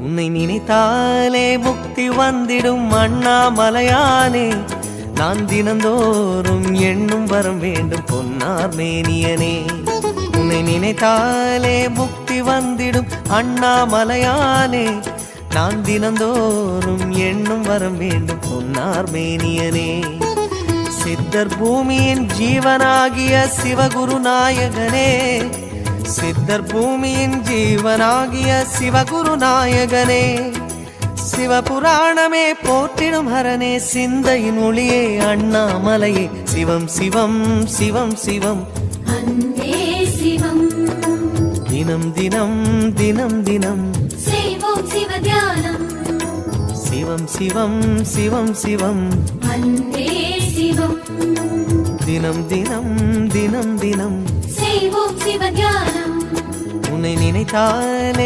உன்னை நினைத்தாலே முக்தி வந்திடும் அண்ணாமலையானே. நான் தினந்தோறும் எண்ணும் வரம் வேண்டும் பொன்னார் மேனியனே. உன்னை நினைத்தாலே முக்தி வந்திடும் அண்ணாமலையானே. நான் தினந்தோறும் எண்ணும் வரம் வேண்டும் பொன்னார் மேனியனே. சித்தர் பூமியின் ஜீவனாகிய சிவகுரு நாயகனே. சித்தர் பூமியின் ஜீவனாகிய சிவகுரு நாயகனே. சிவபுராணமே போற்றிடும் ஹரனே. சிந்தையின் ஒளியே அண்ணாமலையே. சிவம் சிவம் சிவம் சிவம் அன்பே சிவம். தினம் தினம் தினம் தினம் செய்வோம் சிவ தியானம். சிவம் சிவம் சிவம் சிவம் அன்பே சிவம். தினம் தினம் தினம் தினம் செய்வோம் சிவ தியானம். உன்னை நினைத்தாலே